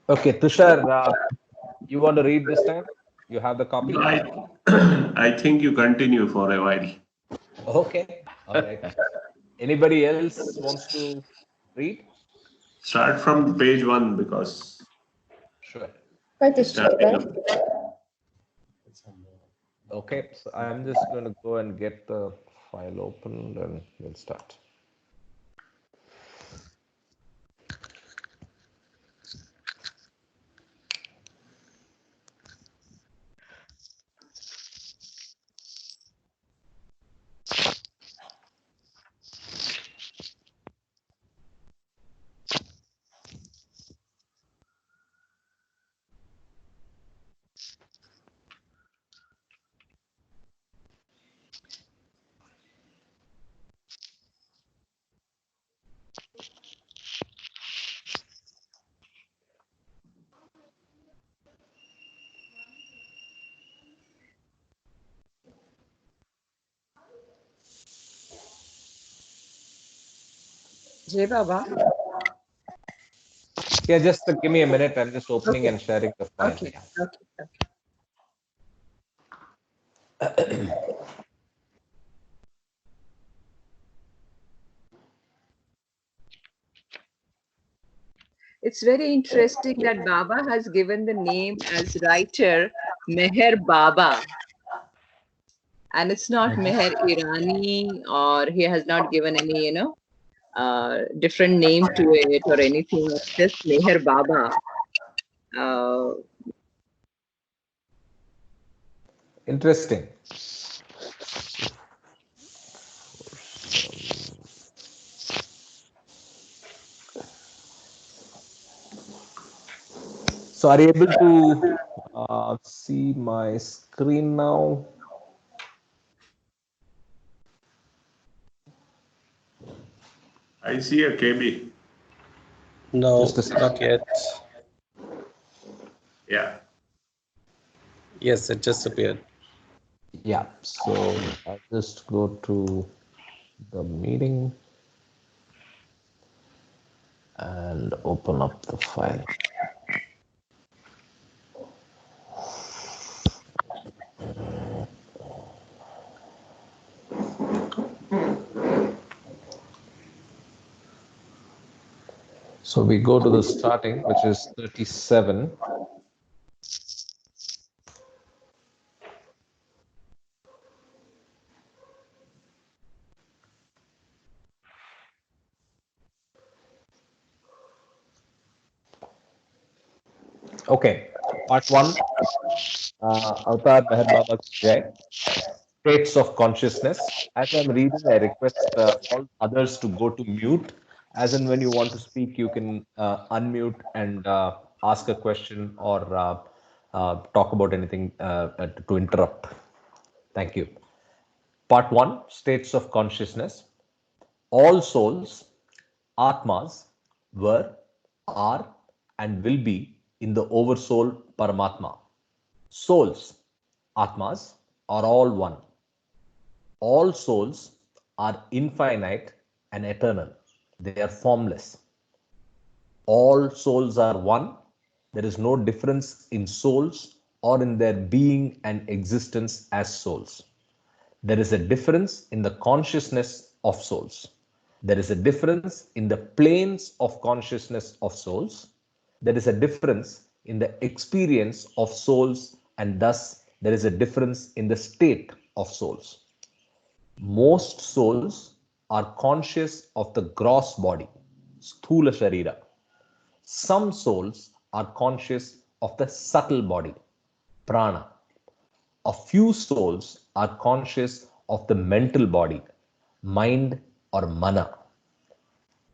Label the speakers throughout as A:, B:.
A: Okay, Tushar, you want to read this time? You have the copy?
B: I think you continue for a while.
A: Okay, all right. Anybody else wants to read?
B: Start from page 1 because
A: Sure.
B: it's starting up.
A: Okay, so I'm just going to go and get the file open, and we'll start.
C: Jai Baba.
A: Yeah, just give me a minute. I'm just opening and sharing the file.
C: Okay.
A: Yeah.
C: Okay. It's very interesting that Baba has given the name as writer Meher Baba. And it's not Meher Irani, or he has not given any, different name to it or anything. It's just Meher Baba.
A: Interesting. So are you able to see my screen now?
B: I see a KB.
D: No,
A: Just a second.
D: not yet.
B: Yeah.
D: Yes, it just appeared.
A: Yeah, so I'll just go to the meeting and open up the file. So we go to the starting, which is 37. Okay, part 1, Avatar Meher Baba's Jai, States of Consciousness. As I'm reading, I request all others to go to mute. As and when you want to speak, you can unmute and ask a question or talk about anything to interrupt. Thank you. Part 1, States of Consciousness. All souls, Atmas, were, are, and will be in the Oversoul Paramatma. Souls, Atmas, are all one. All souls are infinite and eternal. They are formless. All souls are one. There is no difference in souls or in their being and existence as souls. There is a difference in the consciousness of souls. There is a difference in the planes of consciousness of souls. There is a difference in the experience of souls, and thus there is a difference in the state of souls. Most souls are conscious of the gross body, sthula sharira. Some souls are conscious of the subtle body, prana. A few souls are conscious of the mental body, mind or mana.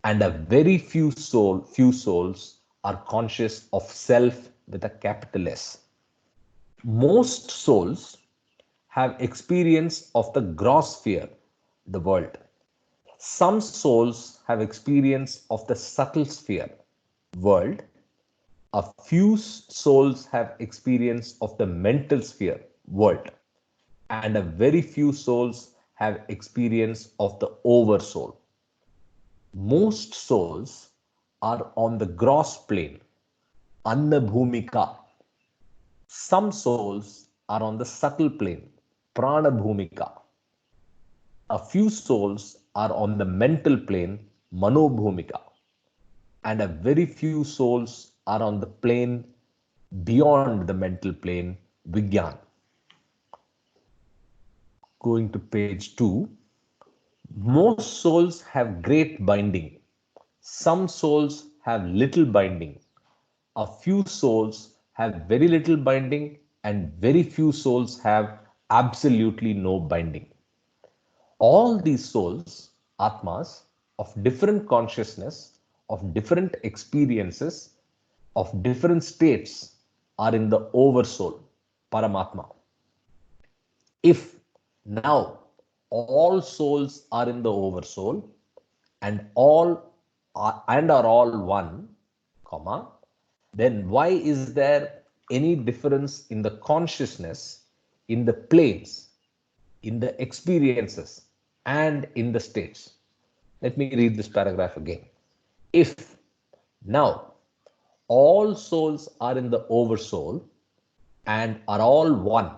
A: And a very few souls are conscious of self with a capital S. Most souls have experience of the gross sphere, the world. Some souls have experience of the subtle sphere, world. A few souls have experience of the mental sphere, world, and a very few souls have experience of the oversoul. Most souls are on the gross plane, Annabhumika. Some souls are on the subtle plane, Pranabhumika. A few souls are on the mental plane, Manobhumika. And a very few souls are on the plane beyond the mental plane, Vigyan. Going to page 2. Most souls have great binding. Some souls have little binding. A few souls have very little binding, and very few souls have absolutely no binding. All these souls, Atmas, of different consciousness, of different experiences, of different states, are in the oversoul, Paramatma. If now all souls are in the oversoul and are all one, comma, then why is there any difference in the consciousness, in the planes, in the experiences, and in the states? Let me read this paragraph again. If now all souls are in the oversoul and are all one,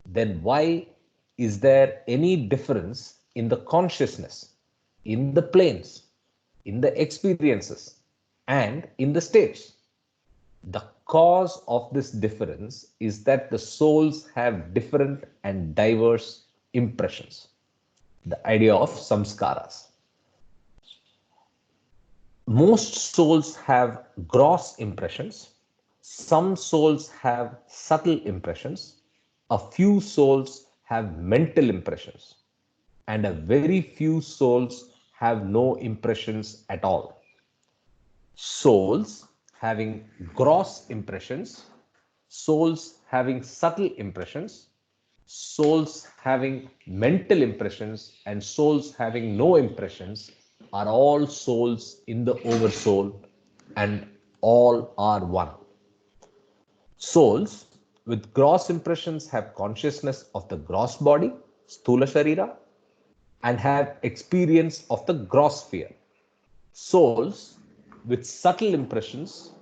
A: then why is there any difference in the consciousness, in the planes, in the experiences, and in the states? The cause of this difference is that the souls have different and diverse impressions. The idea of samskaras. Most souls have gross impressions. Some souls have subtle impressions. A few souls have mental impressions. And a very few souls have no impressions at all. Souls having gross impressions, souls having subtle impressions, souls having mental impressions, and souls having no impressions are all souls in the oversoul, and all are one. Souls with gross impressions have consciousness of the gross body, Sthula Sharira, and have experience of the gross sphere. Souls with subtle impressions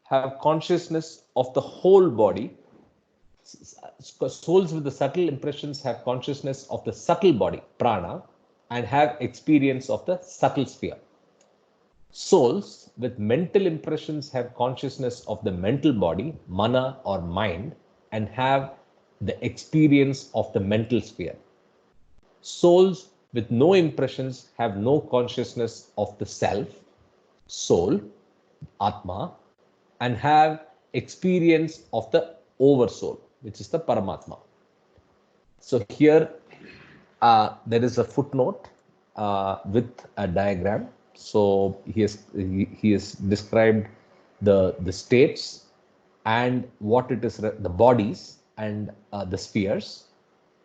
A: have consciousness of the whole body. Souls with the subtle impressions have consciousness of the subtle body, prana, and have experience of the subtle sphere. Souls with mental impressions have consciousness of the mental body, mana or mind, and have the experience of the mental sphere. Souls with no impressions have no consciousness of the self, soul, Atma, and have experience of the oversoul, which is the Paramatma. So here there is a footnote with a diagram. So he has described the states and what it is, the bodies and the spheres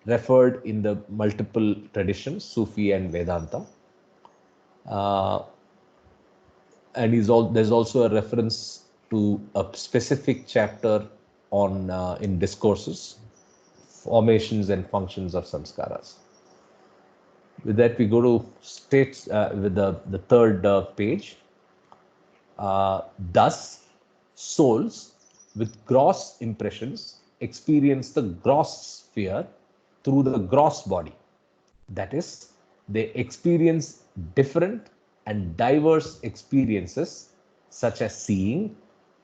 A: referred in the multiple traditions, Sufi and Vedanta. And there's also a reference to a specific chapter on in discourses, formations and functions of samskaras. With that, we go to states with the third page. Thus, souls with gross impressions experience the gross sphere through the gross body. That is, they experience different and diverse experiences such as seeing,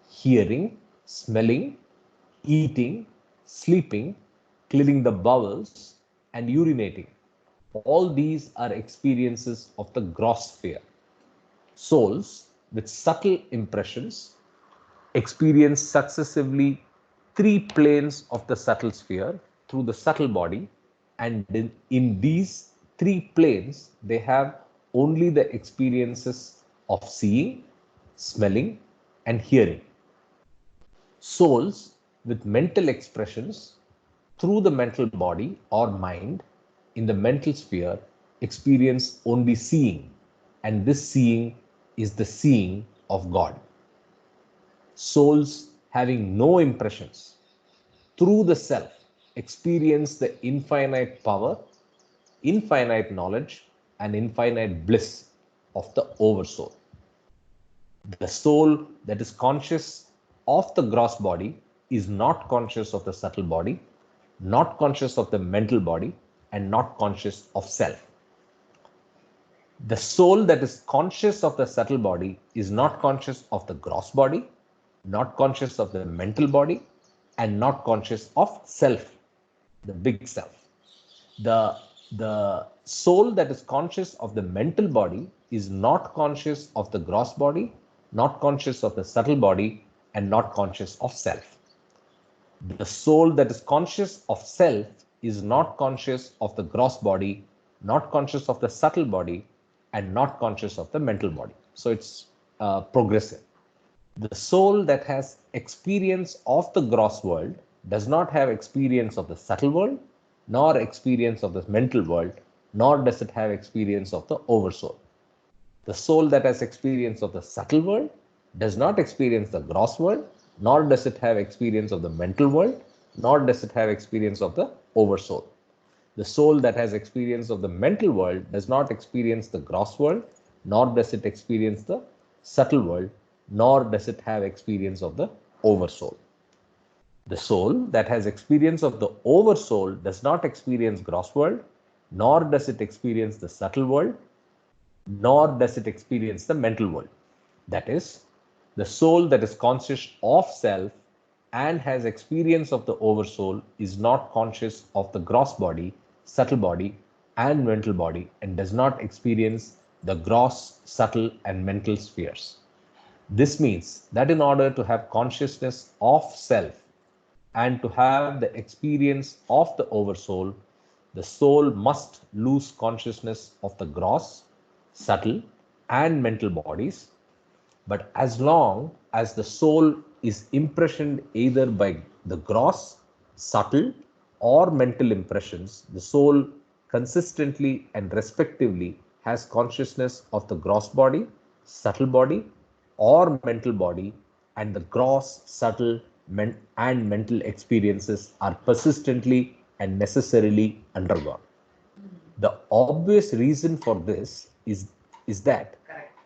A: hearing, smelling, eating, sleeping, clearing the bowels, and urinating. All these are experiences of the gross sphere. Souls with subtle impressions experience successively three planes of the subtle sphere through the subtle body, and in these three planes they have only the experiences of seeing, smelling, and hearing. Souls with mental expressions through the mental body or mind in the mental sphere experience only seeing, and this seeing is the seeing of God. Souls having no impressions through the self experience the infinite power, infinite knowledge, and infinite bliss of the oversoul. The soul that is conscious of the gross body is not conscious of the subtle body, not conscious of the mental body, and not conscious of self. The soul that is conscious of the subtle body is not conscious of the gross body, not conscious of the mental body, and not conscious of self, the big self. The soul that is conscious of the mental body is not conscious of the gross body, not conscious of the subtle body, and not conscious of self. The soul that is conscious of self is not conscious of the gross body, not conscious of the subtle body, and not conscious of the mental body. So it's progressive. The soul that has experience of the gross world does not have experience of the subtle world, nor experience of the mental world, nor does it have experience of the oversoul. The soul that has experience of the subtle world does not experience the gross world, nor does it have experience of the mental world, nor does it have experience of the oversoul. The soul that has experience of the mental world does not experience the gross world, nor does it experience the subtle world, nor does it have experience of the oversoul. The soul that has experience of the oversoul does not experience gross world, nor does it experience the subtle world, nor does it experience the mental world. That is, the soul that is conscious of self and has experience of the oversoul is not conscious of the gross body, subtle body, and mental body, and does not experience the gross, subtle, and mental spheres. This means that in order to have consciousness of self and to have the experience of the oversoul, the soul must lose consciousness of the gross, subtle, and mental bodies. But as long as the soul is impressioned either by the gross, subtle, or mental impressions, the soul consistently and respectively has consciousness of the gross body, subtle body, or mental body, and the gross, subtle, and mental experiences are persistently and necessarily undergone. The obvious reason for this is that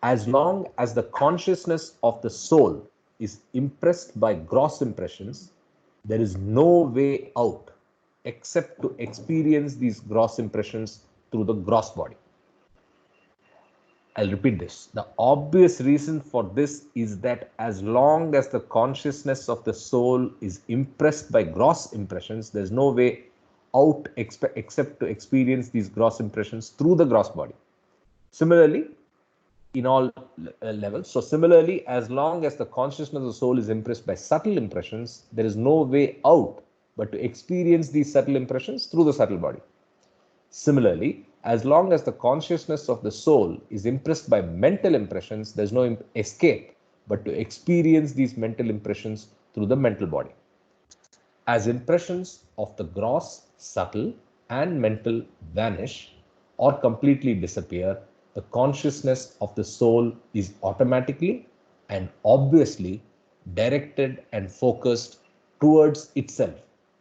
A: as long as the consciousness of the soul is impressed by gross impressions, there is no way out except to experience these gross impressions through the gross body. I'll repeat this. The obvious reason for this is that as long as the consciousness of the soul is impressed by gross impressions, there's no way out except to experience these gross impressions through the gross body. Similarly, in all levels. So similarly, as long as the consciousness of the soul is impressed by subtle impressions, there is no way out but to experience these subtle impressions through the subtle body. Similarly, as long as the consciousness of the soul is impressed by mental impressions, there's no escape but to experience these mental impressions through the mental body. As impressions of the gross, subtle, and mental vanish or completely disappear, the consciousness of the soul is automatically and obviously directed and focused towards itself,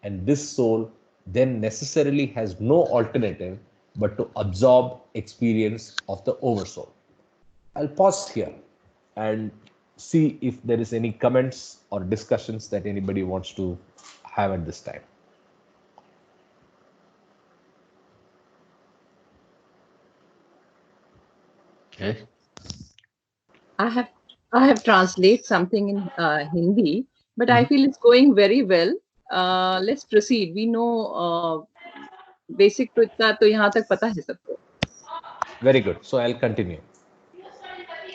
A: and this soul then necessarily has no alternative but to absorb experience of the oversoul. I'll pause here and see if there is any comments or discussions that anybody wants to have at this time.
B: Okay.
C: I have translate something in Hindi, but I feel it's going very well. Let's proceed. We know basic to इतना तो यहाँ तक पता है सबको.
A: Very good. So I'll continue.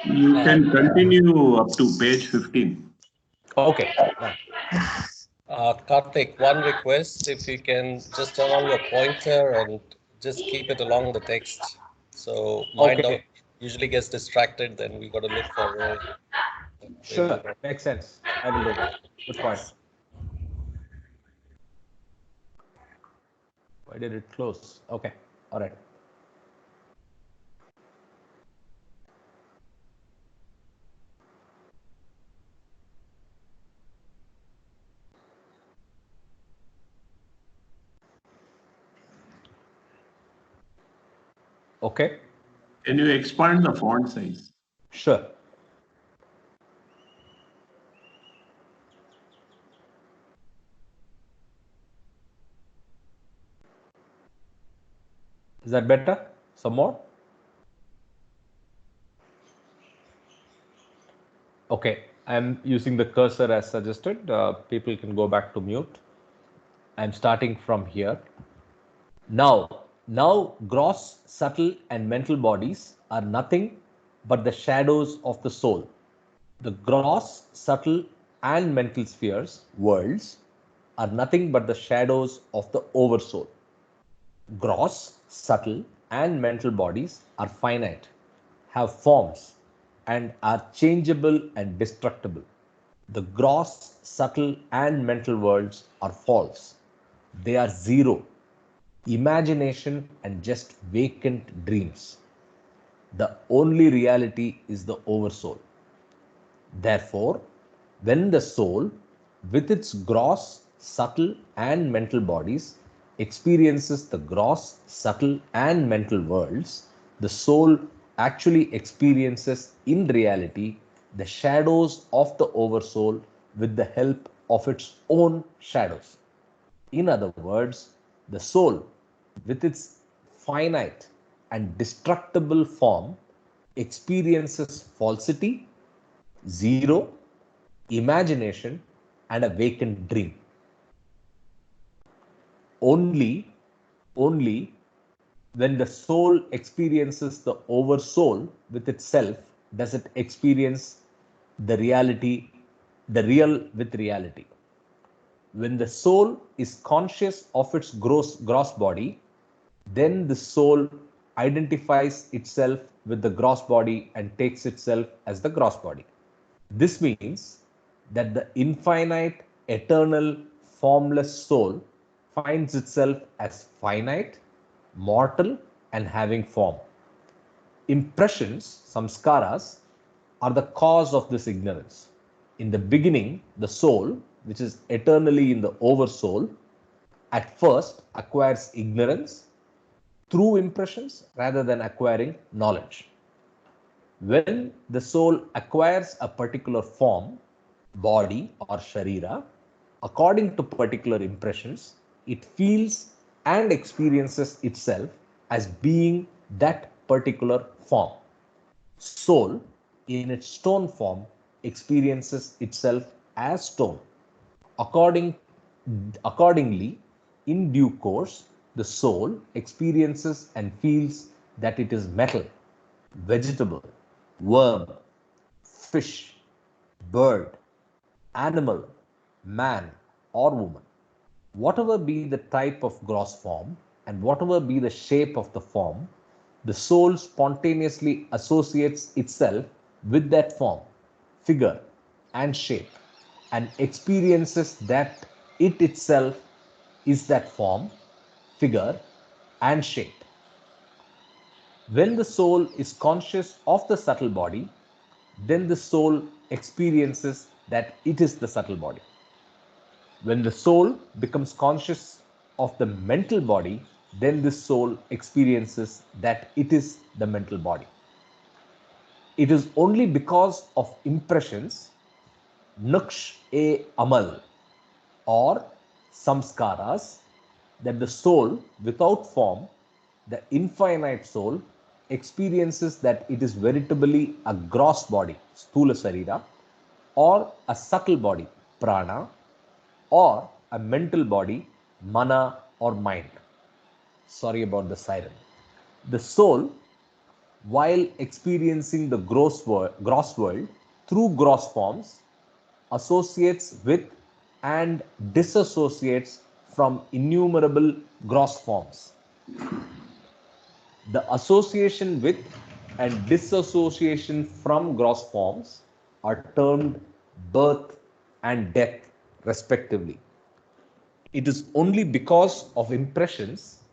B: You can continue up to page 15.
A: Okay.
D: Karthik, one request, if you can just turn on your pointer and just keep it along the text. So mind
A: Okay.
D: usually gets distracted, then we got to look for where
A: Sure. Makes sense. I will do that. Good point. Why did it close? Okay. All right. Okay,
B: Can you expand the font size?
A: sure. Is that better? Some more? Okay, I'm using the cursor as suggested. People can go back to mute. I'm starting from here. Now, gross, subtle, and mental bodies are nothing but the shadows of the soul. The gross, subtle, and mental spheres, worlds, are nothing but the shadows of the oversoul. Gross, subtle, and mental bodies are finite, have forms, and are changeable and destructible. The gross, subtle, and mental worlds are false. They are zero, imagination, and just vacant dreams. The only reality is the oversoul. Therefore, when the soul, with its gross, subtle, and mental bodies, experiences the gross, subtle, and mental worlds, the soul actually experiences in reality the shadows of the oversoul with the help of its own shadows. In other words, the soul, with its finite and destructible form, experiences falsity, zero, imagination, and a vacant dream. Only, only when the soul experiences the oversoul with itself does it experience the reality, the real with reality. When the soul is conscious of its gross body, then the soul identifies itself with the gross body and takes itself as the gross body. This means that the infinite, eternal, formless soul finds itself as finite, mortal, and having form. Impressions, samskaras, are the cause of this ignorance. In the beginning, the soul, which is eternally in the oversoul, at first acquires ignorance through impressions rather than acquiring knowledge. When the soul acquires a particular form, body or sharira, according to particular impressions, it feels and experiences itself as being that particular form. Soul, in its stone form, experiences itself as stone. According, Accordingly, in due course, the soul experiences and feels that it is metal, vegetable, worm, fish, bird, animal, man, or woman. Whatever be the type of gross form and whatever be the shape of the form, the soul spontaneously associates itself with that form, figure, and shape, and experiences that it itself is that form, figure, and shape. When the soul is conscious of the subtle body, then the soul experiences that it is the subtle body. When the soul becomes conscious of the mental body, then this soul experiences that it is the mental body. It is only because of impressions, nuksh e amal, or samskaras, that the soul without form, the infinite soul, experiences that it is veritably a gross body, sthula sarira, or a subtle body, prana, or a mental body, mana or mind. Sorry about the siren. The soul, while experiencing the gross world through gross forms, associates with and disassociates from innumerable gross forms. The association with and disassociation from gross forms are termed birth and death, respectively. It is only because of impressions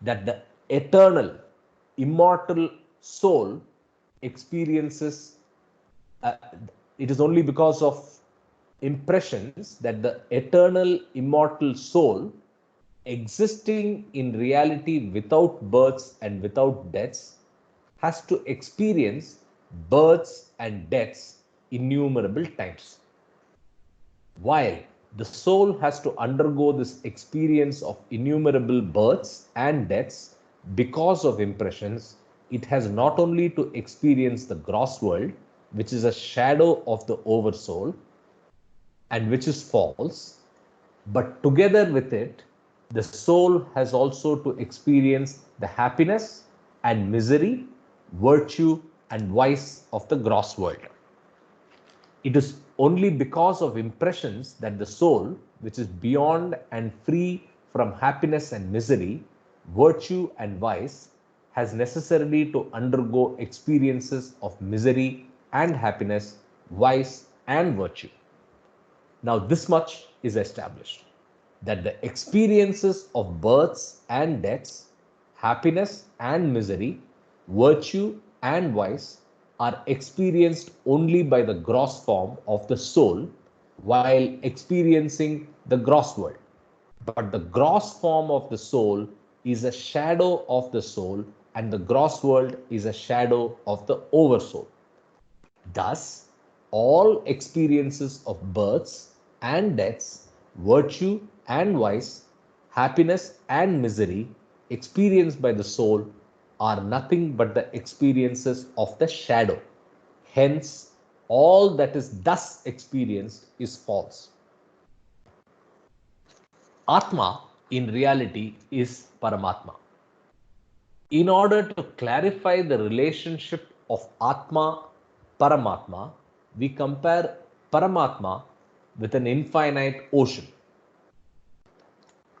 A: that the eternal, immortal soul experiences. Uh, it is only because of impressions that the eternal, immortal soul, existing in reality without births and without deaths, has to experience births and deaths innumerable times. While the soul has to undergo this experience of innumerable births and deaths because of impressions, it has not only to experience the gross world, which is a shadow of the oversoul and which is false, but together with it, the soul has also to experience the happiness and misery, virtue and vice of the gross world. It is only because of impressions that the soul, which is beyond and free from happiness and misery, virtue and vice, has necessarily to undergo experiences of misery and happiness, vice and virtue. Now, this much is established, that the experiences of births and deaths, happiness and misery, virtue and vice are experienced only by the gross form of the soul while experiencing the gross world. But the gross form of the soul is a shadow of the soul, and the gross world is a shadow of the oversoul. Thus, all experiences of births and deaths, virtue and vice, happiness and misery experienced by the soul are nothing but the experiences of the shadow. Hence, all that is thus experienced is false. Atma in reality is Paramatma. In order to clarify the relationship of Atma Paramatma, we compare Paramatma with an infinite ocean,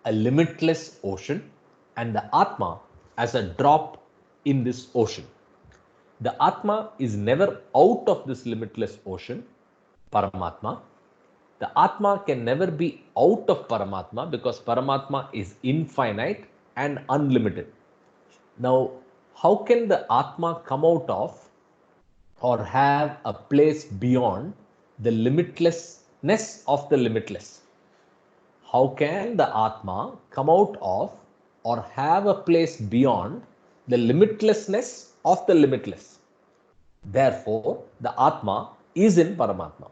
A: a limitless ocean, and the Atma as a drop in this ocean. The Atma is never out of this limitless ocean, Paramatma. The Atma can never be out of Paramatma because Paramatma is infinite and unlimited. Now, how can the Atma come out of or have a place beyond the limitlessness of the limitless? How can the Atma come out of or have a place beyond the limitlessness of the limitless? Therefore, the Atma is in Paramatma.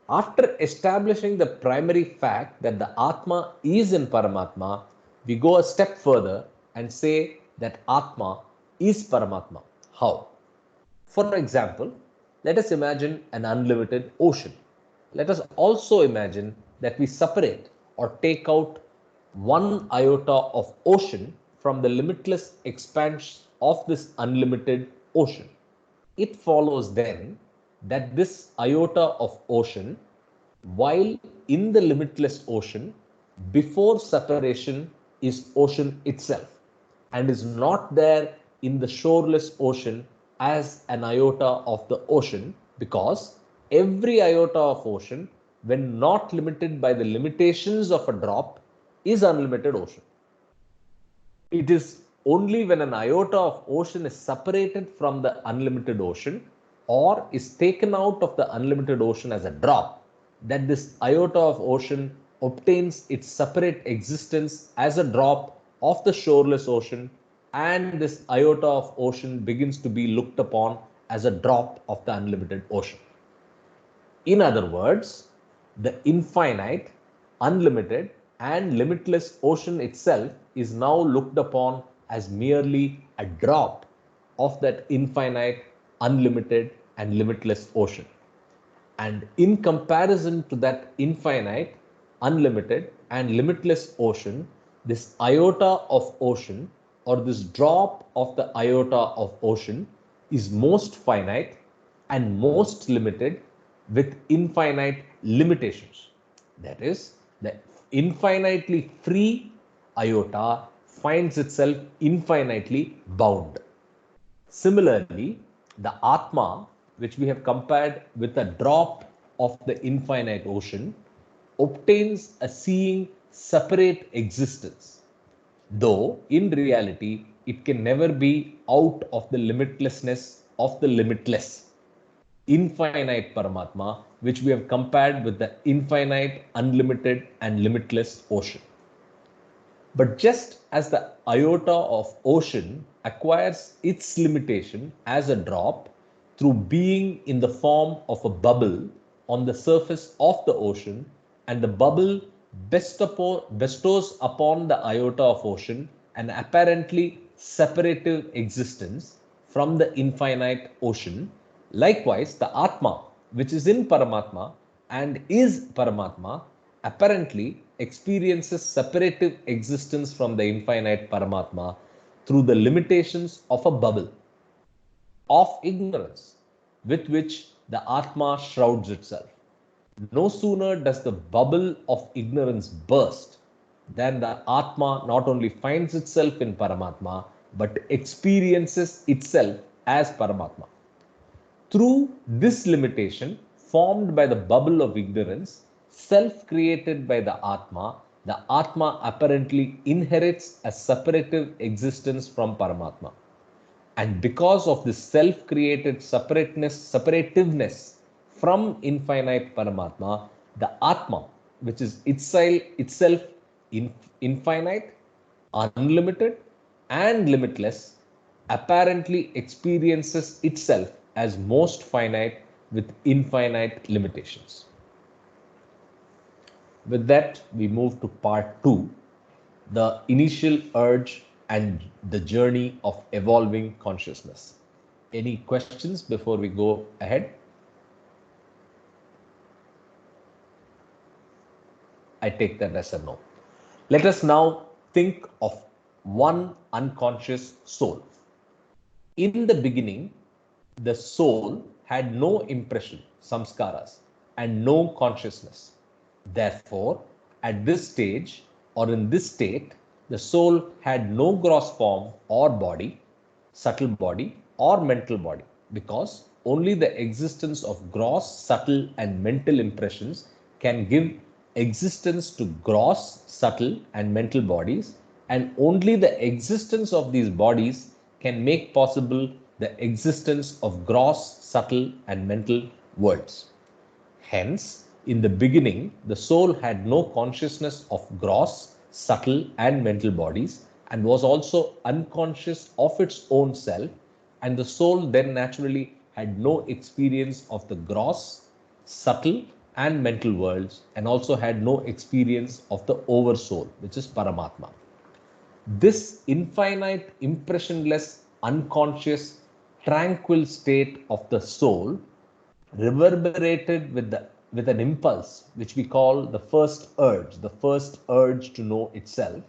A: After establishing the primary fact that the Atma is in Paramatma, we go a step further and say that Atma is Paramatma. How? For example, let us imagine an unlimited ocean. Let us also imagine that we separate or take out one iota of ocean from the limitless expanse of this unlimited ocean. It follows then that this iota of ocean, while in the limitless ocean, before separation is ocean itself and is not there in the shoreless ocean as an iota of the ocean, because every iota of ocean, when not limited by the limitations of a drop, is unlimited ocean. It is only when an iota of ocean is separated from the unlimited ocean or is taken out of the unlimited ocean as a drop that this iota of ocean obtains its separate existence as a drop of the shoreless ocean, and this iota of ocean begins to be looked upon as a drop of the unlimited ocean. In other words, the infinite, unlimited, and limitless ocean itself is now looked upon as merely a drop of that infinite, unlimited, and limitless ocean. And in comparison to that infinite, unlimited, and limitless ocean, this iota of ocean or this drop of the iota of ocean is most finite and most limited with infinite limitations. That is, the infinitely free iota finds itself infinitely bound. Similarly, the Atma, which we have compared with a drop of the infinite ocean, obtains a seeing separate existence, though in reality it can never be out of the limitlessness of the limitless, infinite Paramatma, which we have compared with the infinite, unlimited, and limitless ocean. But just as the iota of ocean acquires its limitation as a drop through being in the form of a bubble on the surface of the ocean, and the bubble bestows upon the iota of ocean an apparently separative existence from the infinite ocean. Likewise, the Atma, which is in Paramatma and is Paramatma, apparently experiences separative existence from the infinite Paramatma through the limitations of a bubble of ignorance with which the Atma shrouds itself. No sooner does the bubble of ignorance burst than the Atma not only finds itself in Paramatma but experiences itself as Paramatma. Through this limitation formed by the bubble of ignorance, self created by the Atma apparently inherits a separative existence from Paramatma. And because of this self created separativeness from infinite Paramatma, the Atma, which is itself infinite, unlimited, and limitless, apparently experiences itself as most finite with infinite limitations. With that, we move to part 2, the initial urge and the journey of evolving consciousness. Any questions before we go ahead? I take that as a no. Let us now think of one unconscious soul. In the beginning, the soul had no impression, samskaras, and no consciousness. Therefore, at this stage or in this state, the soul had no gross form or body, subtle body, or mental body, because only the existence of gross, subtle, and mental impressions can give existence to gross, subtle, and mental bodies, and only the existence of these bodies can make possible the existence of gross, subtle, and mental worlds. Hence, in the beginning, the soul had no consciousness of gross, subtle, and mental bodies, and was also unconscious of its own self, and the soul then naturally had no experience of the gross, subtle, and mental worlds, and also had no experience of the oversoul, which is Paramatma. This infinite, impressionless, unconscious, tranquil state of the soul reverberated with an impulse which we call the first urge to know itself.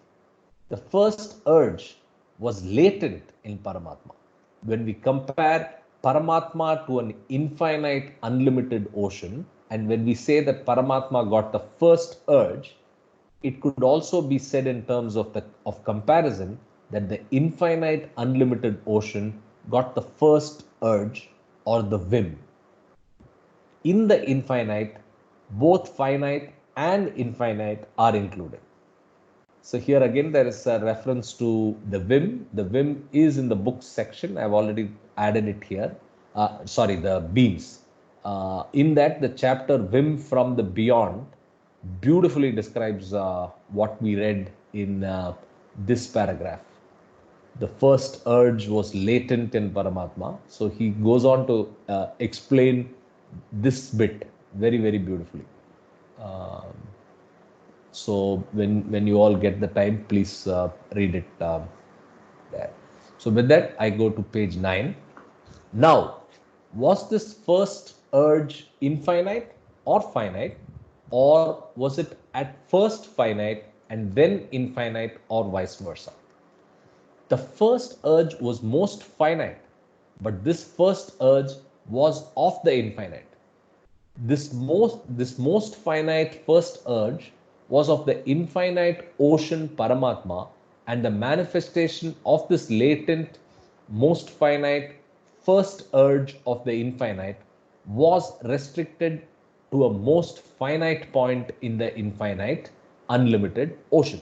A: The first urge was latent in Paramatma. When we compare Paramatma to an infinite, unlimited ocean, and when we say that Paramatma got the first urge, it could also be said in terms of comparison that the infinite, unlimited ocean got the first urge or the whim. In the infinite, both finite and infinite are included. So here again, there is a reference to the whim. The whim is in the books section. I've already added it here. Sorry, the beams. In that, the chapter Whim from the Beyond beautifully describes what we read in this paragraph. The first urge was latent in Paramatma. So he goes on to explain this bit very, very beautifully. Um, so when you all get the time, please read it there. So with that, I go to page 9. Now, was this first urge infinite or finite, or was it at first finite and then infinite, or vice versa? The first urge was most finite, but this first urge was of the infinite. This most finite first urge was of the infinite ocean Paramatma, and the manifestation of this latent most finite first urge of the infinite was restricted to a most finite point in the infinite unlimited ocean.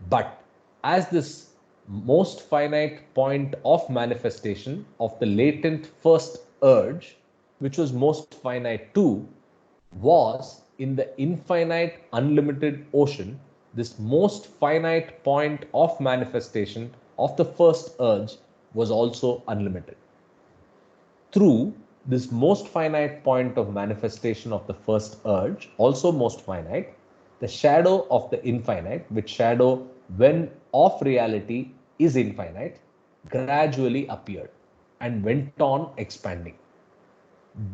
A: But as this most finite point of manifestation of the latent first urge, which was most finite too, was in the infinite unlimited ocean, this most finite point of manifestation of the first urge was also unlimited. Through this most finite point of manifestation of the first urge, also most finite, the shadow of the infinite, which shadow when of reality is infinite, gradually appeared and went on expanding.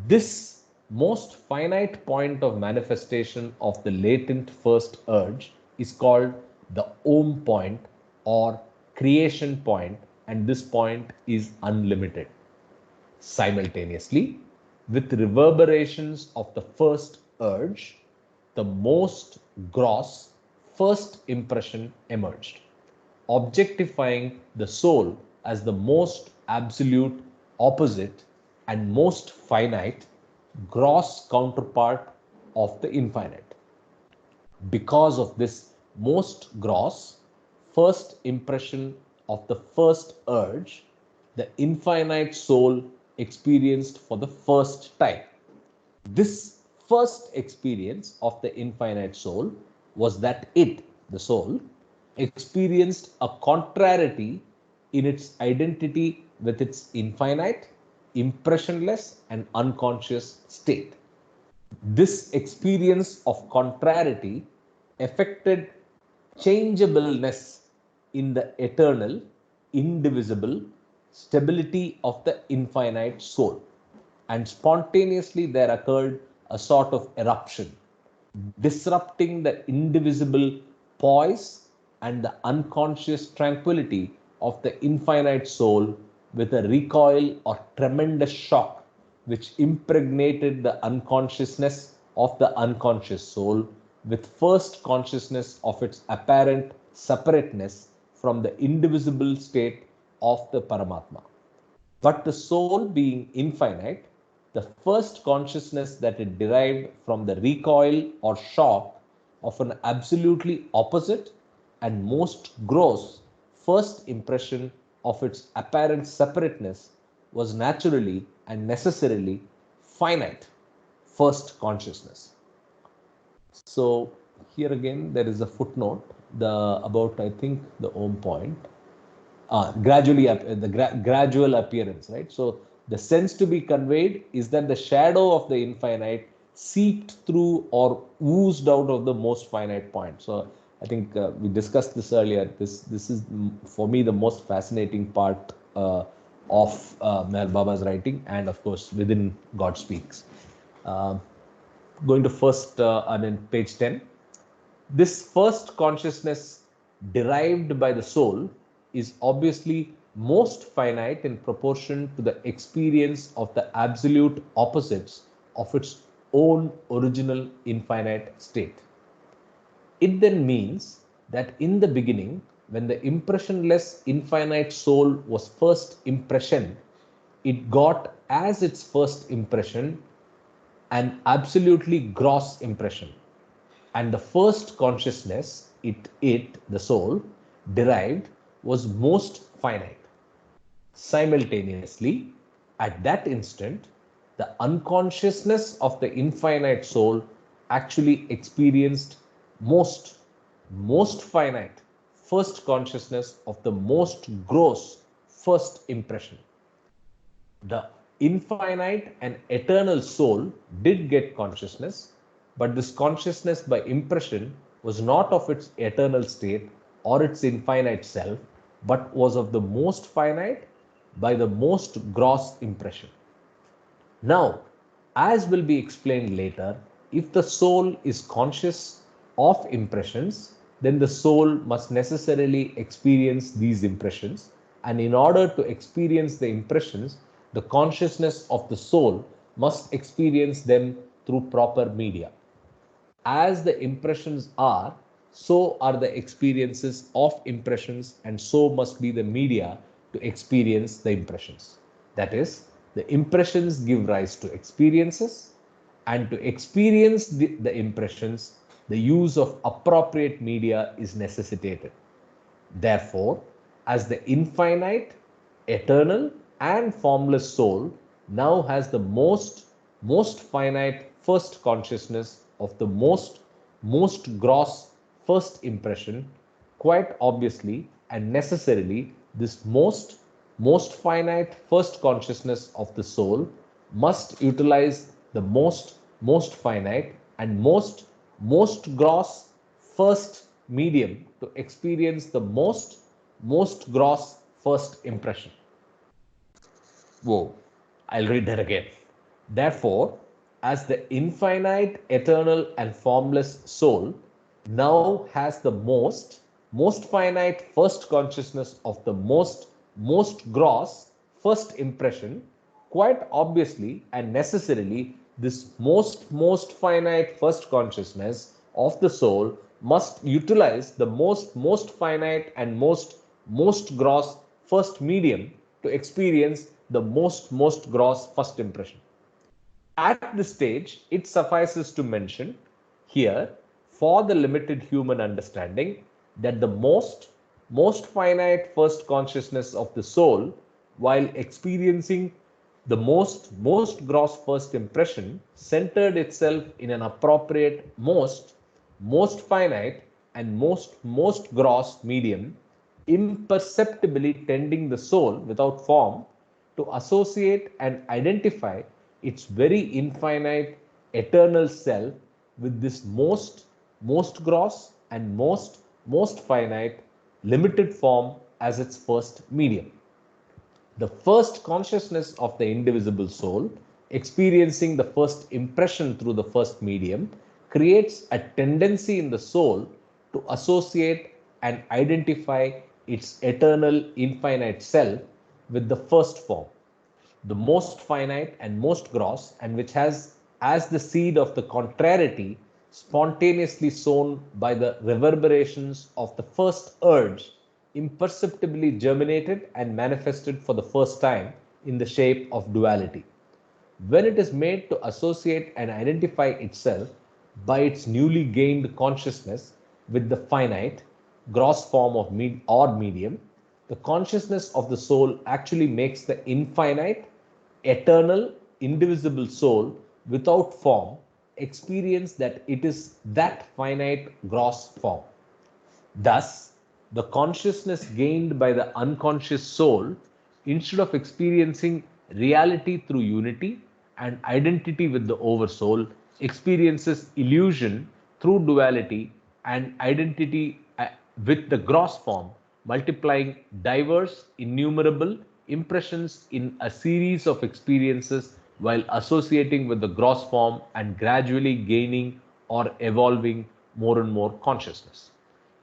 A: This most finite point of manifestation of the latent first urge is called the Om point or creation point, and this point is unlimited. Simultaneously, with reverberations of the first urge, the most gross first impression emerged, objectifying the soul as the most absolute opposite and most finite gross counterpart of the infinite. Because of this most gross first impression of the first urge, the infinite soul experienced for the first time. This first experience of the infinite soul was that it, the soul, experienced a contrariety in its identity with its infinite, impressionless, and unconscious state. This experience of contrariety affected changeableness in the eternal, indivisible stability of the infinite soul. And spontaneously there occurred a sort of eruption, disrupting the indivisible poise and the unconscious tranquility of the infinite soul with a recoil or tremendous shock which impregnated the unconsciousness of the unconscious soul with first consciousness of its apparent separateness from the indivisible state of the Paramatma. But the soul being infinite, the first consciousness that it derived from the recoil or shock of an absolutely opposite and most gross first impression of its apparent separateness was naturally and necessarily finite first consciousness. So here again there is a footnote about I think the Om point. Gradual appearance, right? So the sense to be conveyed is that the shadow of the infinite seeped through or oozed out of the most finite point. So I think we discussed this earlier. This is for me the most fascinating part of Meher Baba's writing, and of course within God Speaks. Going to first and in page 10. This first consciousness derived by the soul is obviously most finite in proportion to the experience of the absolute opposites of its own original infinite state. It then means that in the beginning, when the impressionless infinite soul was first impression, it got as its first impression an absolutely gross impression, and the first consciousness the soul derived was most finite. Simultaneously, at that instant, the unconsciousness of the infinite soul actually experienced most finite first consciousness of the most gross first impression. The infinite and eternal soul did get consciousness, but this consciousness by impression was not of its eternal state or its infinite self, but was of the most finite by the most gross impression. Now, as will be explained later, if the soul is conscious of impressions, then the soul must necessarily experience these impressions. And in order to experience the impressions, the consciousness of the soul must experience them through proper media. As the impressions are, so are the experiences of impressions, and so must be the media to experience the impressions. That is, the impressions give rise to experiences, and to experience the impressions, the use of appropriate media is necessitated. Therefore, as the infinite, eternal, and formless soul now has the most finite first consciousness of the most gross first impression, quite obviously and necessarily, This most finite first consciousness of the soul must utilize the most finite and most gross first medium to experience the most gross first impression. Whoa, I'll read that again. Therefore, as the infinite, eternal, and formless soul now has the most finite first consciousness of the most gross first impression, quite obviously and necessarily, this most finite first consciousness of the soul must utilize the most finite and most gross first medium to experience the most gross first impression. At this stage, it suffices to mention here, for the limited human understanding, that the most finite first consciousness of the soul, while experiencing the most gross first impression, centered itself in an appropriate most finite and most gross medium, imperceptibly tending the soul without form to associate and identify its very infinite eternal self with this most gross and most finite limited form as its first medium. The first consciousness of the indivisible soul, experiencing the first impression through the first medium, creates a tendency in the soul to associate and identify its eternal infinite self with the first form, the most finite and most gross, and which has as the seed of the contrariety spontaneously sown by the reverberations of the first urge, imperceptibly germinated and manifested for the first time in the shape of duality. When it is made to associate and identify itself by its newly gained consciousness with the finite, gross form of odd medium, the consciousness of the soul actually makes the infinite, eternal, indivisible soul without form experience that it is that finite gross form. Thus, the consciousness gained by the unconscious soul, instead of experiencing reality through unity and identity with the oversoul, experiences illusion through duality and identity with the gross form, multiplying diverse, innumerable impressions in a series of experiences while associating with the gross form and gradually gaining or evolving more and more consciousness.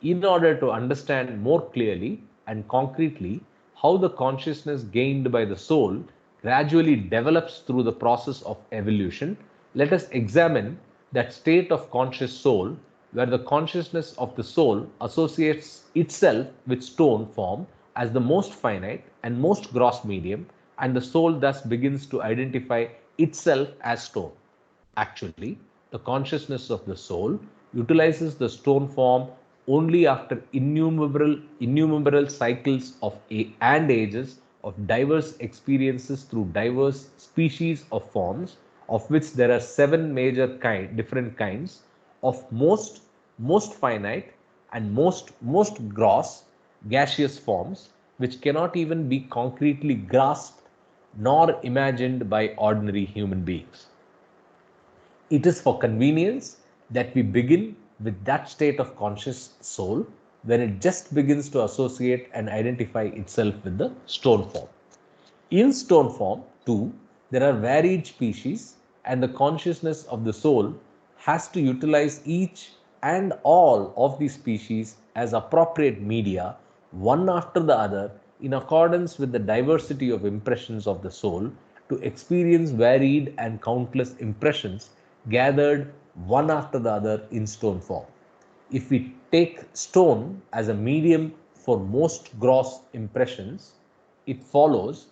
A: In order to understand more clearly and concretely how the consciousness gained by the soul gradually develops through the process of evolution, let us examine that state of conscious soul where the consciousness of the soul associates itself with stone form as the most finite and most gross medium, and the soul thus begins to identify itself as stone. Actually, the consciousness of the soul utilizes the stone form only after innumerable cycles of and ages of diverse experiences through diverse species of forms, of which there are seven major different kinds of most finite and most gross gaseous forms, which cannot even be concretely grasped nor imagined by ordinary human beings. It is for convenience that we begin with that state of conscious soul when it just begins to associate and identify itself with the stone form. In stone form, too, there are varied species, and the consciousness of the soul has to utilize each and all of these species as appropriate media, one after the other, in accordance with the diversity of impressions of the soul, to experience varied and countless impressions gathered one after the other in stone form. If we take stone as a medium for most gross impressions, it follows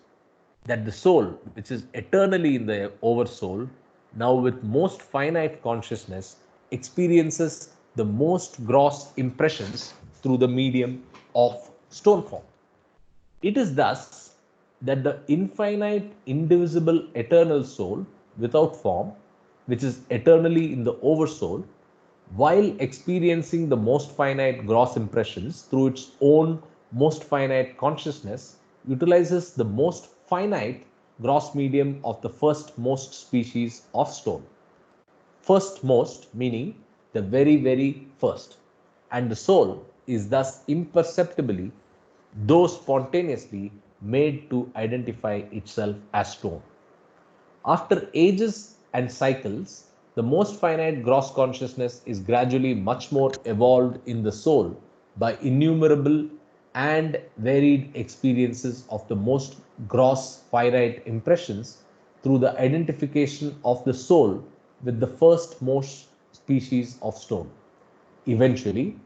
A: that the soul, which is eternally in the oversoul, now with most finite consciousness, experiences the most gross impressions through the medium of stone form. It is thus that the infinite, indivisible, eternal soul without form, which is eternally in the oversoul, while experiencing the most finite gross impressions through its own most finite consciousness utilizes the most finite gross medium of the first most species of stone. First most meaning the very, very first. And the soul is thus imperceptibly, though spontaneously, made to identify itself as stone. After ages and cycles, the most finite gross consciousness is gradually much more evolved in the soul by innumerable and varied experiences of the most gross finite impressions through the identification of the soul with the first most species of stone. Eventually,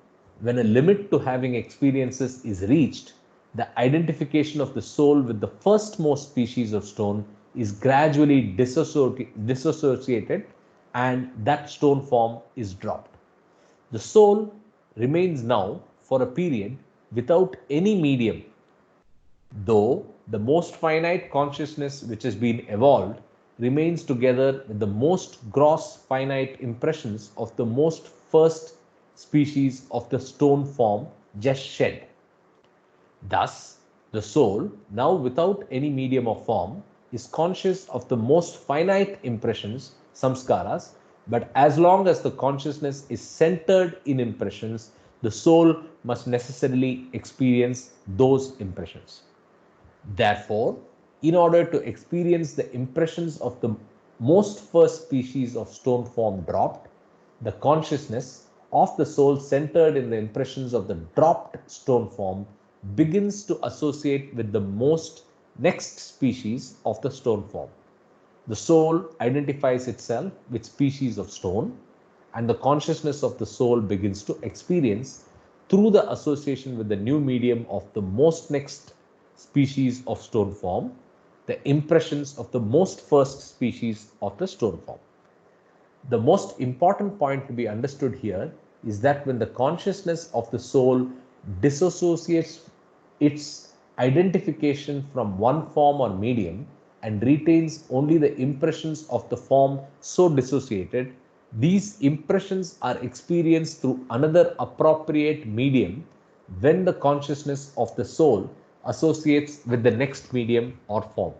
A: when a limit to having experiences is reached, the identification of the soul with the firstmost species of stone is gradually disassociated and that stone form is dropped. The soul remains now for a period without any medium, though the most finite consciousness which has been evolved remains together with the most gross finite impressions of the most first species of the stone form just shed. Thus, the soul, now without any medium or form, is conscious of the most finite impressions, samskaras, but as long as the consciousness is centered in impressions, the soul must necessarily experience those impressions. Therefore, in order to experience the impressions of the most first species of stone form dropped, the consciousness of the soul centered in the impressions of the dropped stone form begins to associate with the most next species of the stone form. The soul identifies itself with species of stone, and the consciousness of the soul begins to experience through the association with the new medium of the most next species of stone form, the impressions of the most first species of the stone form. The most important point to be understood here is that when the consciousness of the soul disassociates its identification from one form or medium and retains only the impressions of the form so dissociated, these impressions are experienced through another appropriate medium when the consciousness of the soul associates with the next medium or form.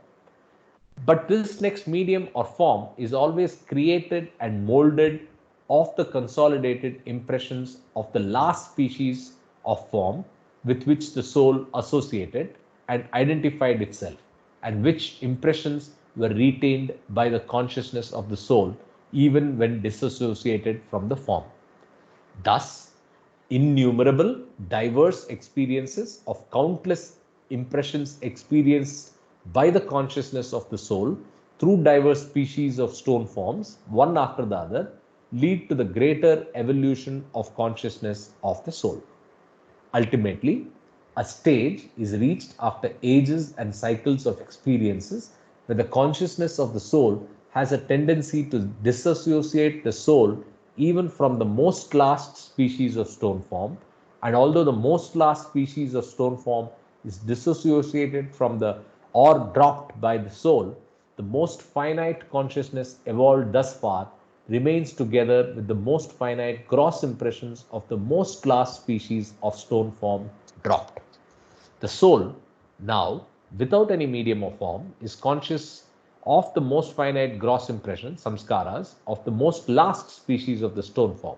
A: But this next medium or form is always created and molded of the consolidated impressions of the last species of form with which the soul associated and identified itself, and which impressions were retained by the consciousness of the soul even when disassociated from the form. Thus, innumerable, diverse experiences of countless impressions experienced by the consciousness of the soul through diverse species of stone forms, one after the other, lead to the greater evolution of consciousness of the soul. Ultimately, a stage is reached after ages and cycles of experiences where the consciousness of the soul has a tendency to disassociate the soul even from the most last species of stone form. And although the most last species of stone form is dissociated from the or dropped by the soul, the most finite consciousness evolved thus far remains together with the most finite gross impressions of the most last species of stone form dropped. The soul, now without any medium or form, is conscious of the most finite gross impressions, samskaras, of the most last species of the stone form.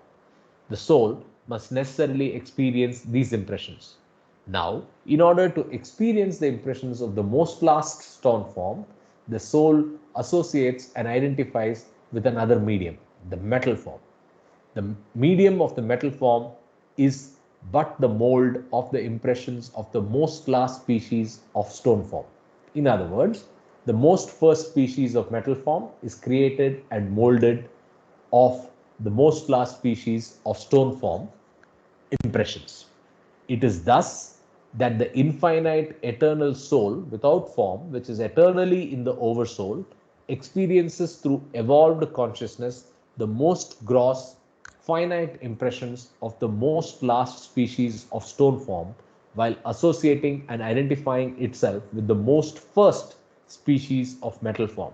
A: The soul must necessarily experience these impressions. Now, in order to experience the impressions of the most last stone form, the soul associates and identifies with another medium, the metal form. The medium of the metal form is but the mold of the impressions of the most last species of stone form. In other words, the most first species of metal form is created and molded of the most last species of stone form impressions. It is thus that the infinite eternal soul without form, which is eternally in the oversoul, experiences through evolved consciousness the most gross, finite impressions of the most last species of stone form, while associating and identifying itself with the most first species of metal form.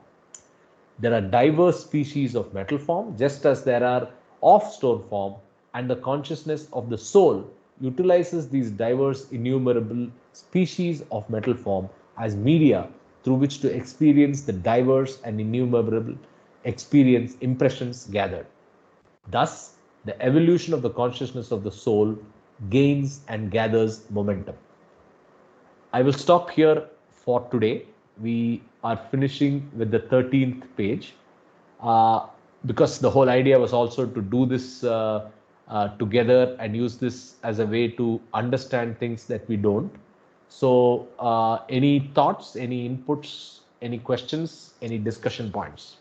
A: There are diverse species of metal form, just as there are of stone form, and the consciousness of the soul utilizes these diverse, innumerable species of metal form as media through which to experience the diverse and innumerable experience impressions gathered. Thus, the evolution of the consciousness of the soul gains and gathers momentum. I will stop here for today. We are finishing with the 13th page uh, because the whole idea was also to do this together and use this as a way to understand things that we don't. So, any thoughts, any inputs, any questions, any discussion points?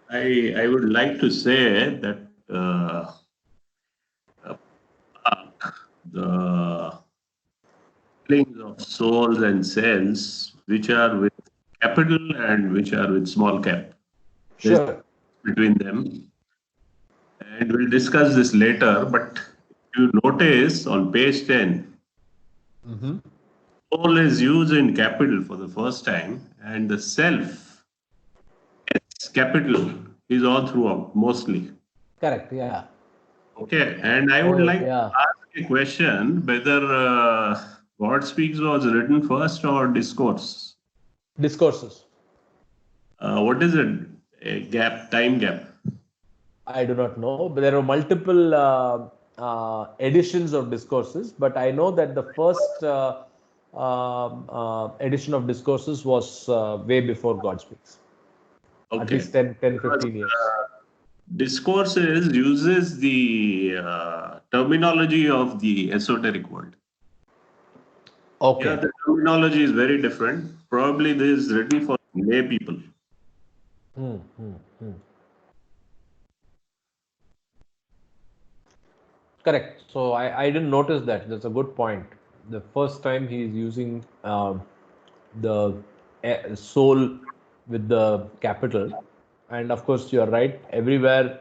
B: I would like to say that the feelings of souls and cells, which are with capital and which are with small cap, there's
A: Sure.
B: between them, and we'll discuss this later. But if you notice on page 10,
A: Mm-hmm.
B: soul is used in capital for the first time, and the self, its capital, is all throughout mostly.
A: Correct. Yeah.
B: Okay, and I would
A: Oh,
B: like to
A: yeah.
B: ask a question whether God Speaks was written first or discourse.
A: Discourses.
B: What is it? A gap, time gap.
A: I do not know, but there are multiple editions of discourses. But I know that the first edition of discourses was way before God Speaks, at
B: Okay.
A: least 10,
B: Because
A: 15 years.
B: discourses uses the terminology of the esoteric world. Here,
A: Okay.
B: the terminology is very different. Probably this is written for lay people.
A: Hmm, hmm, hmm. Correct. So I didn't notice that. That's a good point. The first time he is using the soul with the capital, and of course you are right. Everywhere,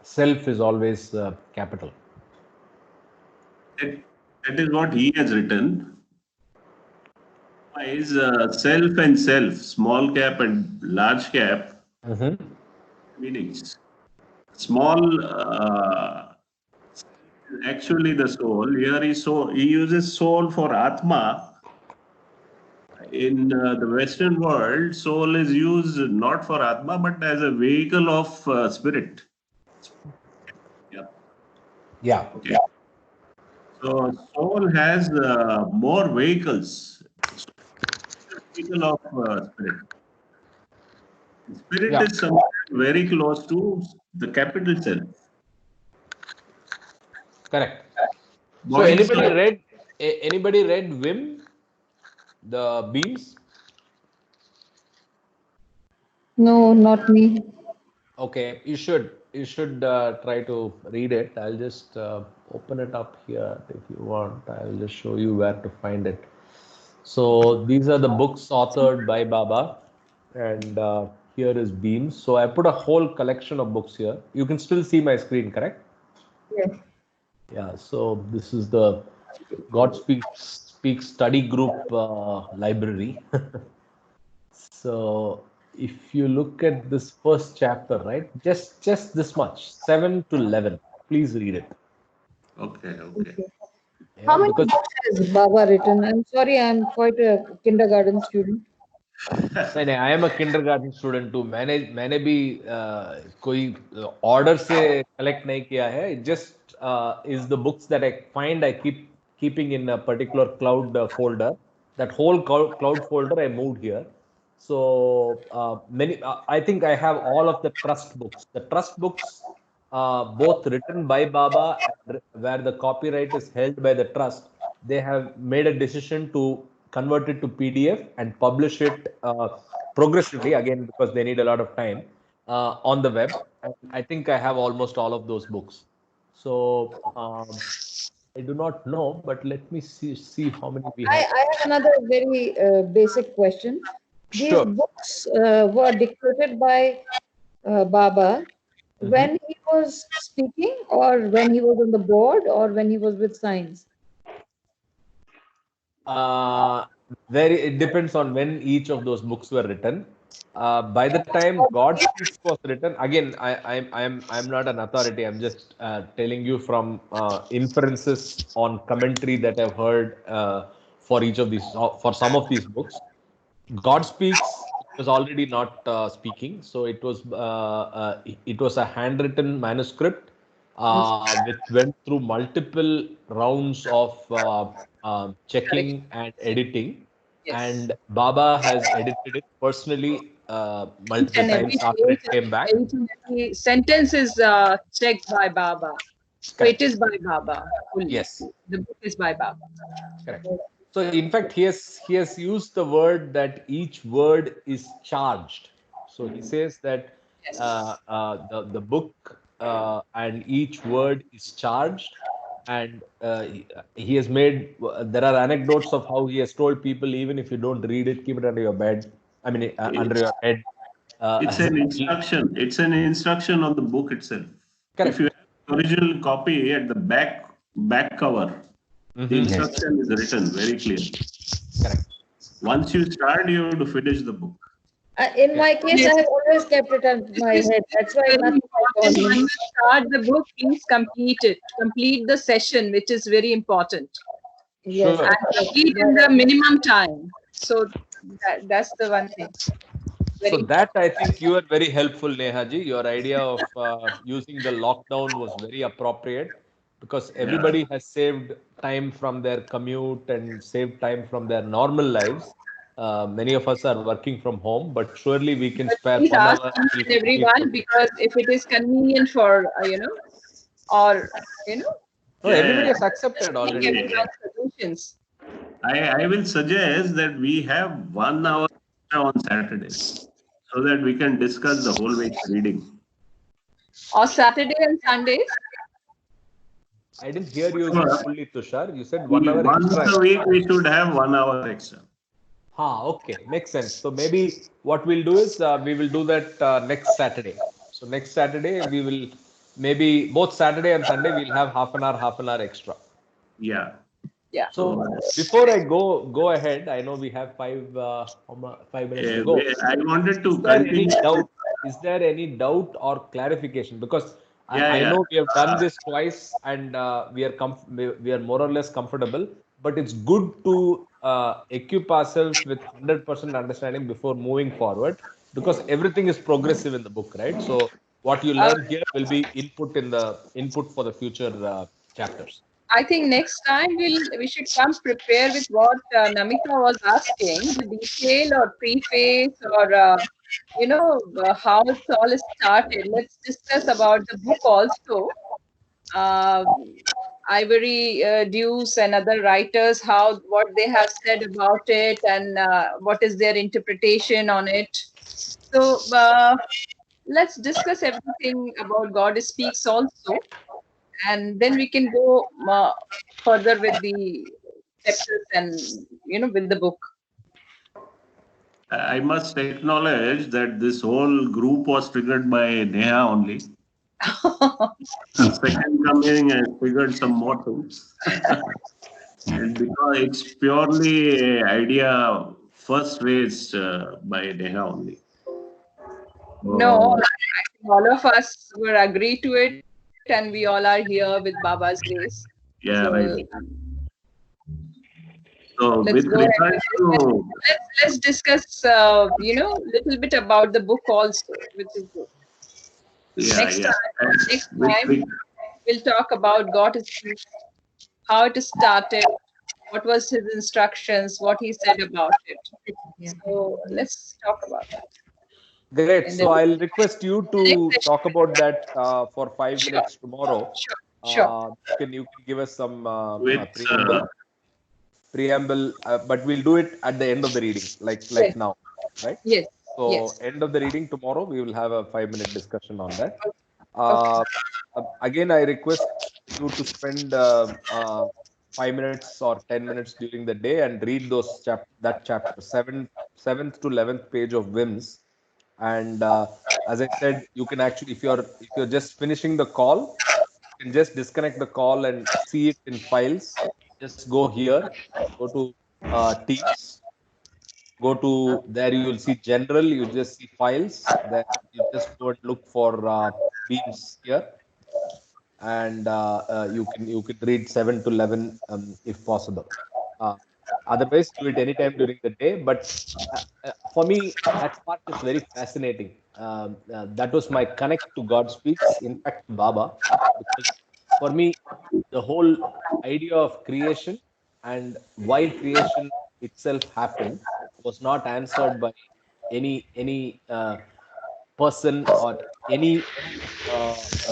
A: self is always capital.
B: That, that is what he has written. Is self and self, small cap and large cap
A: Mm-hmm.
B: meanings. Small is actually the soul. Here he uses soul for Atma. In the Western world, soul is used not for Atma but as a vehicle of spirit. Yeah.
A: Yeah.
B: Okay. So soul has more vehicles. So, vehicle of spirit. Spirit
A: Yeah.
B: is somewhere very close to the capital self.
A: Correct. So
B: Body self.
A: anybody read Vim, the beams?
E: No, not me.
A: Okay, you should try to read it. I'll just open it up here if you want. I'll just show you where to find it. So these are the books authored by Baba, and here is Beams. So I put a whole collection of books here. You can still see my screen, correct?
E: Yes.
A: Yeah. So this is the God Speaks Study Group library. So if you look at this first chapter, right, just this much, 7 to 11. Please read it.
B: Okay, okay.
E: Okay. How
A: Yeah,
E: many
A: because
E: books has Baba written? I'm sorry, I'm quite a kindergarten student.
A: नहीं नहीं I am a kindergarten student too मैंने भी कोई order से collect नहीं किया है just is the books that I find I keeping in a particular cloud folder that whole cloud folder I moved here. So many I think I have all of the trust books both written by Baba and where the copyright is held by the trust. They have made a decision to convert it to PDF and publish it progressively again because they need a lot of time on the web. And I think I have almost all of those books. So I do not know, but let me see how many we have.
E: I have another very basic question. These
A: Sure.
E: books were dictated by Baba
A: Mhm.
E: when he was speaking, or when he was on the board, or when he was with science.
A: Uh, very it depends on when each of those books were written. By the time God Speaks was written, again, I'm not an authority. I'm just telling you from inferences on commentary that I've heard for each of these, for some of these books. God Speaks was already not speaking, so it was a handwritten manuscript which went through multiple rounds of
C: Correct.
A: checking and editing,
C: Yes.
A: and Baba has edited it personally
C: Each
A: multiple
C: and every
A: times after it
C: page,
A: came back.
C: each and every sentence is checked by Baba. So it
A: Correct.
C: is by Baba fully.
A: Yes.
C: The book is by Baba.
A: Correct. So in fact, he has used the word that each word is charged. So he says that
C: Yes.
A: the book and each word is charged, and he has made. There are anecdotes of how he has told people, even if you don't read it, keep it under your bed. I mean, under
B: It's
A: your head
B: it's
A: as a
B: an
A: will.
B: instruction. It's an instruction on the book itself. If you
A: Correct.
B: have original copy at the back cover, the
A: Hmm.
B: instruction is written very clearly.
A: Correct.
B: Once you start, you have to finish the book.
E: In
A: Yeah.
E: my case, I
C: Yes.
E: have always kept it on
C: This
E: my
C: is,
E: head.
C: this
E: That's
C: is
E: why
C: very
E: nothing I call
C: important. When
E: him.
C: you start the book, please complete it. Complete the session, which is very important.
E: Yes,
A: Sure.
C: And
E: that's
C: complete in the minimum time. So that's the one thing.
A: So
C: Very
A: that
C: important.
A: I think you are very helpful, Nehaji. Your idea of using the lockdown was very appropriate because
B: Yeah.
A: everybody has saved time from their commute and saved time from their normal lives. Many of us are working from home, but surely we can
C: But
A: spare
C: please
A: one
C: ask
A: hour
C: each
A: till
C: and
A: 15,
C: everyone
A: 20.
C: because if it is convenient for, or, you know,
A: No,
B: Yeah,
A: everybody
B: yeah.
A: has accepted
C: take
A: already.
C: everyone's suggestions.
B: I will suggest that we have 1 hour extra on Saturdays so that we can discuss the whole week's reading.
C: Or Saturday and Sundays.
A: I didn't hear you
B: Sure.
A: fully, Tushar. You said 1 hour
B: Once
A: extra.
B: a week, we should have 1 hour extra.
A: Okay, makes sense. So maybe what we'll do is we will do that next Saturday. So next Saturday we will maybe both Saturday and Sunday we'll have half an hour extra.
B: Yeah.
C: Yeah.
A: So
B: So
A: before I go ahead, I know we have 5 minutes to go.
B: I wanted
A: Is
B: to
A: there any
B: continue.
A: doubt? Is there any doubt or clarification? Because
B: Yeah,
A: I
B: yeah.
A: know we have done this twice and we are more or less comfortable, but it's good to equip ourselves with 100% understanding before moving forward because everything is progressive in the book, right? So what you
C: Uh,
A: learn here will be input for the future chapters.
C: I think next time we should come prepare with what Namita was asking, the detail or preface or how it's all started. Let's discuss about the book also. Uh, Ivory Deuce and other writers, how what they have said about it and what is their interpretation on it. So let's discuss everything about God Speaks also, and then we can go further with the chapters and with the book.
B: I must acknowledge that this whole group was triggered by Neha only. Second coming has triggered some more things. And because it's purely a idea first raised by Neha only.
C: No,
B: So,
C: I think all of us were agreed to it, and we all are here with Baba's grace. So
B: yeah, right. So,
C: let's
B: with
C: go ahead with
B: regards
C: this.
B: to,
C: Let's discuss little bit about the book also, which is good.
B: yeah,
C: Next
B: yeah.
C: time,
B: And
C: next
B: with,
C: time
B: with,
C: we'll talk about God Speaks, how it started, what was his instructions, what he said about it.
E: Yeah.
C: So let's talk about that
A: Great.
C: in the
A: So I'll request you
C: next
A: to
C: session.
A: talk about that for five
C: Sure,
A: minutes tomorrow.
C: sure, sure.
A: You can give us some
B: with
A: preamble, but we'll do it at the end of the reading, like
C: Yes,
A: now, right?
C: yes,
A: So
C: yes.
A: end of the reading tomorrow, we will have a 5 minute discussion on that.
C: Okay.
A: Uh, Again, I request you to spend 5 minutes or 10 minutes during the day and read that chapter seventh to 11th page of Wims. And as I said, you can actually, if you're just finishing the call, you can just disconnect the call and see it in files. Just go here, go to Teams, go to there, you will see general, you just see files. Then you just go and look for beams here, and you can read 7 to 11 if possible. Uh, Otherwise, do it anytime during the day. But for me, that part is very fascinating. That was my connect to God speaks. In fact, Baba, because for me, the whole idea of creation and why creation itself happened was not answered by any person or any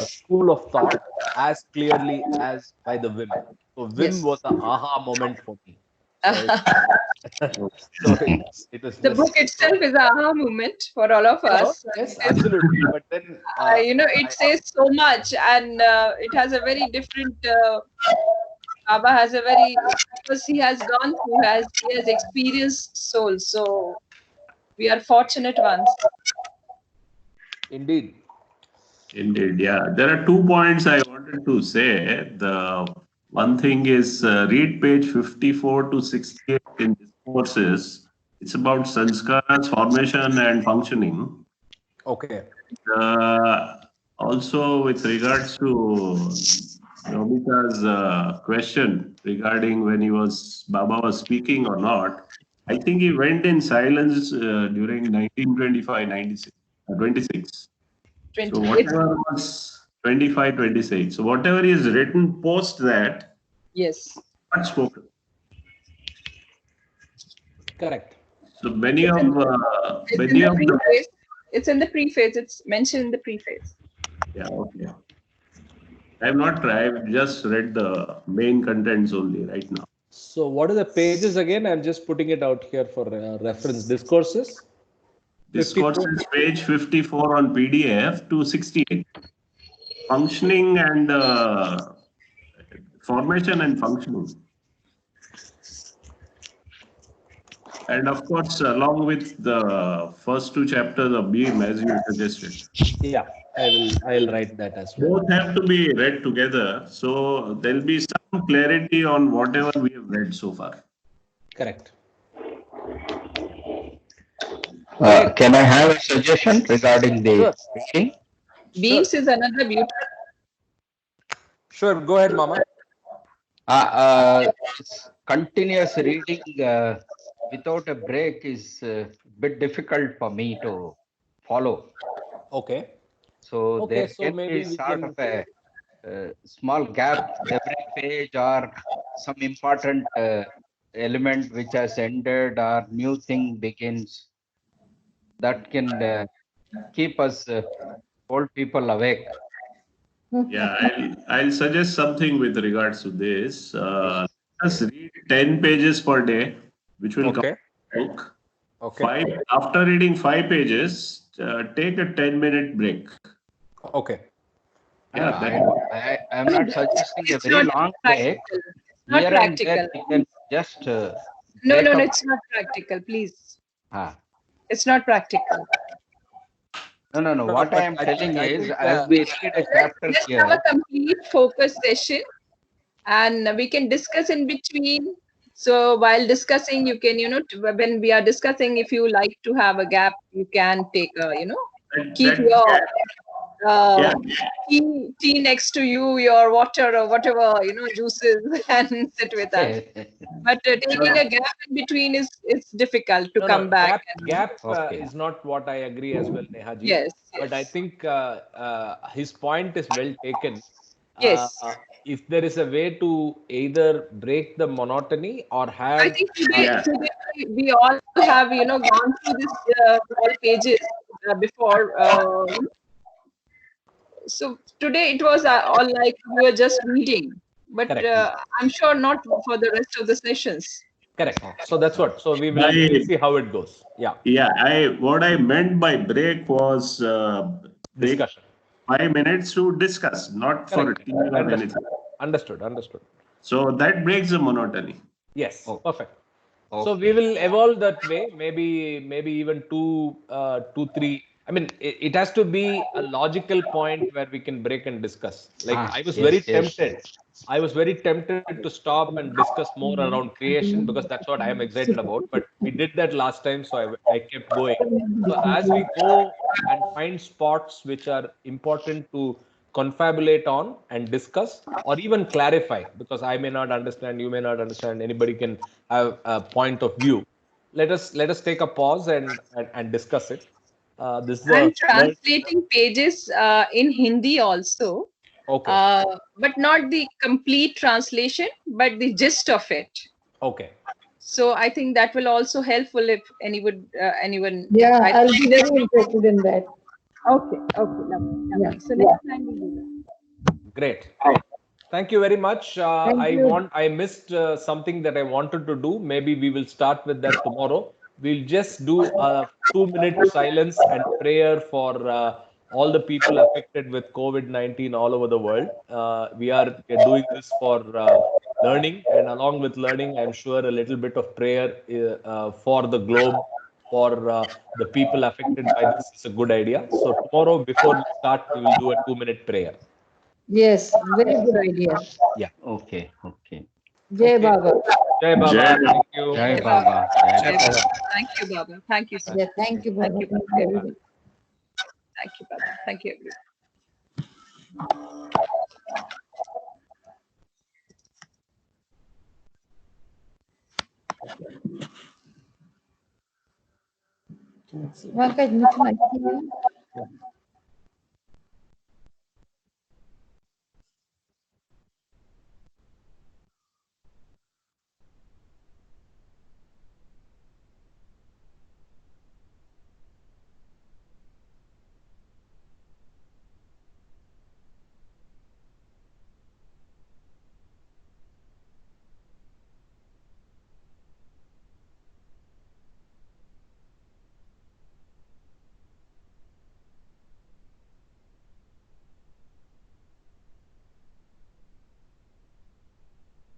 A: school of thought as clearly as by the Vim. So Vim
C: Yes.
A: was the aha moment for me. So it, so it was
C: The
A: just
C: book itself is a aha moment for all of us.
A: yes, absolutely. But then
C: It says so much, and it has a very different. Baba has a very, because he has gone through, he has experienced soul. So we are fortunate ones.
A: indeed.
B: Indeed, yeah. There are 2 points I wanted to say. The one thing is read page 54 to 68 in discourses. It's about sanskaras, formation, and functioning.
A: Okay.
B: Also, with regards to Nobita's question regarding when Baba was speaking or not, I think he went in silence during 1925, 96, 26. So
C: 20.
B: whatever was 25, 26. So whatever is written post that,
C: Yes.
B: not spoken.
A: Correct.
B: So many
C: It's
B: of
C: in, it's in
B: many
C: the
B: of the
C: preface. It's in the preface. It's mentioned in the preface.
B: yeah, okay. I have not tried. I've just read the main contents only right now.
A: So what are the pages again? I'm just putting it out here for reference. Discourses. 54.
B: Discourses page 54 on PDF to 68. Functioning and formation and functioning. And of course, along with the first 2 chapters of Beam, as you suggested.
A: Yeah, I'll write that as well.
B: Both have to be read together. So there'll be some clarity on whatever we have read so far.
A: Correct.
F: Can I have a suggestion regarding the
A: Sure.
F: reading?
C: Beams is another beauty.
A: Sure. Go ahead, Mama.
F: This continuous reading without a break is a bit difficult for me to follow.
A: Okay.
F: So
A: Okay,
F: there
A: so
F: can
A: maybe
F: be
A: we
F: sort
A: can.
F: of a small gap every page, or some important element which has ended or new thing begins. That can keep us old people awake.
B: Yeah, I'll suggest something with regards to this.
A: Yes.
B: Just read 10 pages per day, which will
A: Okay.
B: come book.
A: Okay.
B: After reading 5 pages, take a 10-minute break.
A: Okay.
B: Yeah,
F: I am not suggesting a
C: It's
F: very
C: not
F: long break.
C: practical. It's not
F: Here and there,
C: practical.
F: we can just
C: No,
F: break up.
C: it's not practical. Please.
F: Ah.
C: It's not practical.
F: No.
A: No,
F: What I
A: but
F: am
A: I
F: telling
A: think
F: is, as we read a chapter
C: Let's have
F: here,
C: a complete focus session, and we can discuss in between. So while discussing, you can, when we are discussing, if you like to have a gap, you can take keep
B: that
C: your
B: yeah,
C: tea next to you, your water or whatever, juices, and sit with us. But taking a gap in between is difficult to come back.
A: Gap
F: Okay.
A: is not what I agree as well, Nehaji.
C: Yes.
A: But I think his point is well taken.
C: Yes.
A: If there is a way to either break the monotony or
C: I
A: have
C: think today we all have, gone through this all pages before. So today it was all like we were just reading, but
A: Correct.
C: I'm sure not for the rest of the sessions.
A: Correct. So that's what. So we'll
B: by
A: see how it goes. Yeah.
B: what I meant by break was take
A: Discussion.
B: 5 minutes to discuss, not for
A: Correct.
B: tea or
A: Understood.
B: anything.
A: Understood.
B: So that breaks the monotony.
A: Yes.
F: Oh.
A: Perfect.
F: Okay.
A: So we will evolve that way. Maybe even two, 3 I mean, it has to be a logical point where we can break and discuss. Like I was very
F: Yes, yes.
A: tempted. I was very tempted to stop and discuss more around creation because that's what I am excited about. But we did that last time, so I kept going. So as we go and find spots which are important to confabulate on and discuss or even clarify, because I may not understand, you may not understand, anybody can have a point of view. Let us take a pause and discuss it. This is
C: I'm
A: a learn.
C: translating pages in Hindi also,
A: Okay.
C: but not the complete translation, but the gist of it.
A: Okay.
C: So I think that will also helpful if anyone.
E: Yeah,
C: I
E: I'll
C: think
E: be very interested in that.
C: okay, lovely,
E: Yeah,
C: lovely. So
E: yeah.
C: next time we do that.
A: Great. Thank you very much.
E: Thank you.
A: I missed something that I wanted to do. Maybe we will start with that tomorrow. We'll just do a 2 minute silence and prayer for all the people affected with COVID-19 all over the world. We are doing this for learning, and along with learning, I'm sure a little bit of prayer for the globe, for the people affected by this is a good idea. So tomorrow, before we start, we will do a 2 minute prayer.
E: Yes, very good idea.
A: Yeah.
F: Okay, okay.
E: Jai
A: Okay.
E: Baba.
A: Jai Baba.
B: Jai
A: Thank you.
F: Jai
C: Jai
F: Baba.
D: Jai
F: Jai
C: Baba.
F: Baba.
D: Baba.
C: Thank you, Baba. Thank you, sir.
E: Yeah, thank you, Baba.
C: Thank you,
E: Thank
C: Baba.
E: you, everyone.
C: Thank you, Baba. Thank you, everyone.
E: Pankaj, much nice.